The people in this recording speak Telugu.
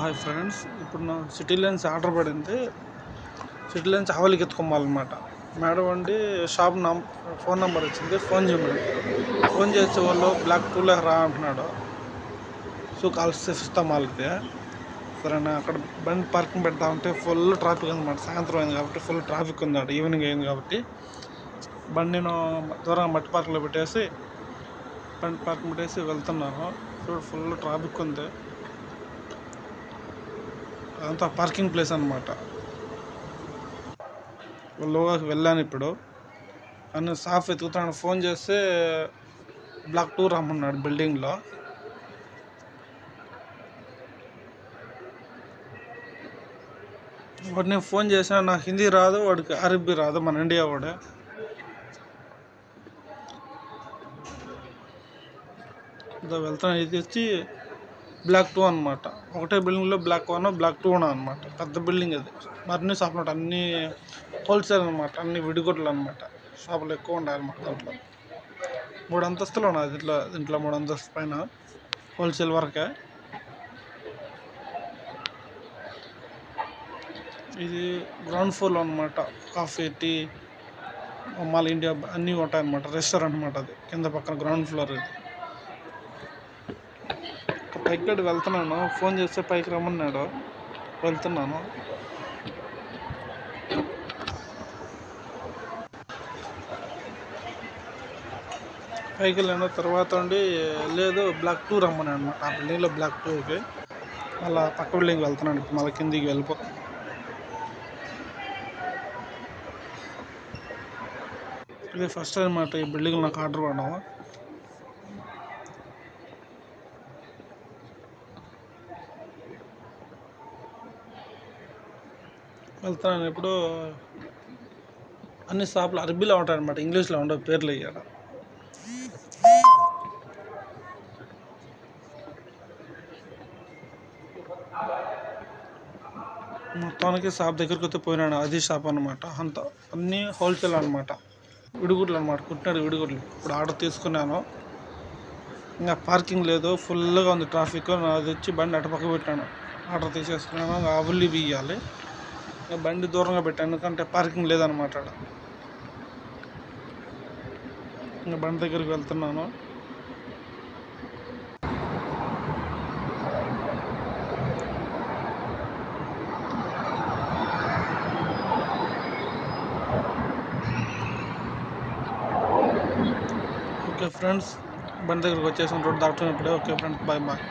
హాయ్ ఫ్రెండ్స్, ఇప్పుడు నా సిటీలో నుంచి ఆర్డర్ పడింది. సిటీలో నుంచి ఆవలికి ఎత్తుకోవాలన్నమాట. మేడం అండి షాప్ ఫోన్ నెంబర్ వచ్చింది, ఫోన్ చేయమని. ఫోన్ చేసే వాళ్ళు బ్లాక్ 2లో రా అంటున్నాడు. సో కాల్స్ ఇస్తాం వాళ్ళకి. సరేనా, అక్కడ బండి పార్కింగ్ పెడతా ఉంటే ఫుల్ ట్రాఫిక్ అనమాట. సాయంత్రం అయింది కాబట్టి ఫుల్ ట్రాఫిక్ ఉంది, అక్కడ ఈవినింగ్ అయింది కాబట్టి బండి నేను దూరంగా మట్టి పార్క్లో పెట్టేసి వెళ్తున్నాను. చూడు ఫుల్ ట్రాఫిక్ ఉంది, అదంతా పార్కింగ్ ప్లేస్ అనమాట. లోగాకి వెళ్ళాను ఇప్పుడు, అన్ని సాఫ్ ఎత్తుకుతాను. ఫోన్ చేస్తే బ్లాక్ 2 రమ్మన్నాడు బిల్డింగ్లో. వాడు నేను ఫోన్ చేసినా, నాకు హిందీ రాదు, వాడికి అరబీ రాదు, మన ఇండియా వాడే. వెళ్తాను. ఇది వచ్చి బ్లాక్ 2 అనమాట. ఒకటే బిల్డింగ్లో బ్లాక్ 1 బ్లాక్ 2 అనమాట. పెద్ద బిల్డింగ్ అది. మరిన్ని షాపులు ఉంటాయి, అన్నీ హోల్సేల్ అనమాట, అన్ని విడిగొట్లు అనమాట. షాపులు ఎక్కువ ఉంటాయి అనమాట. దాంట్లో 3 అంతస్తులు ఉన్నాయి. దీంట్లో 3 అంతస్తుల పైన హోల్సేల్ వరకే. ఇది గ్రౌండ్ ఫ్లోర్లో అనమాట. కాఫీ, టీ, మాల్ ఇండియా అన్నీ ఉంటాయి అనమాట. రెస్టారెంట్ అనమాట అది. కింద పక్కన గ్రౌండ్ ఫ్లోర్ ఇది. పైకి వెళ్తున్నాను. ఫోన్ చేస్తే పైకి రమ్మన్నాడు, వెళ్తున్నాను. పైకి వెళ్ళిన తర్వాత లేదు బ్లాక్ 2 రమ్మని అనమాట. ఆ బిల్డింగ్లో బ్లాక్ 2కి మళ్ళీ పక్క బిల్డింగ్కి వెళ్తున్నాను. ఇప్పుడు మళ్ళీ కిందికి ఇది ఫస్ట్ టైం అనమాట ఈ బిల్డింగ్ నాకు ఆర్డర్ పడ్డాము. వెళ్తున్నాను ఇప్పుడు. అన్ని షాపులు అరబీలో ఉంటాయి అనమాట, ఇంగ్లీష్లో ఉండవు పేర్లు ఇవ్వడం. మొత్తానికి షాప్ దగ్గరికి అయితే పోయినాను. అది షాప్ అనమాట. అంతా అన్నీ హోల్సేల్ అనమాట, విడిగుడ్లు అనమాట, కుట్టినాడు విడిగుడ్లు. ఇప్పుడు ఆర్డర్ తీసుకున్నాను. ఇంకా పార్కింగ్ లేదు, ఫుల్గా ఉంది ట్రాఫిక్. అది వచ్చి బండి అటుపక్క పెట్టాను, ఆర్డర్ తీసేసుకున్నాను. అవల్లి బియ్యాలి, ఇంకా బండి దూరంగా పెట్టాను ఎందుకంటే పార్కింగ్ లేదనమాట. ఇంకా బండి దగ్గరికి వెళ్తున్నాను. ఓకే ఫ్రెండ్స్, బండి దగ్గరికి వచ్చేసాను. రోడ్ దాటుతున్నప్పుడే. Okay friends, bye bye.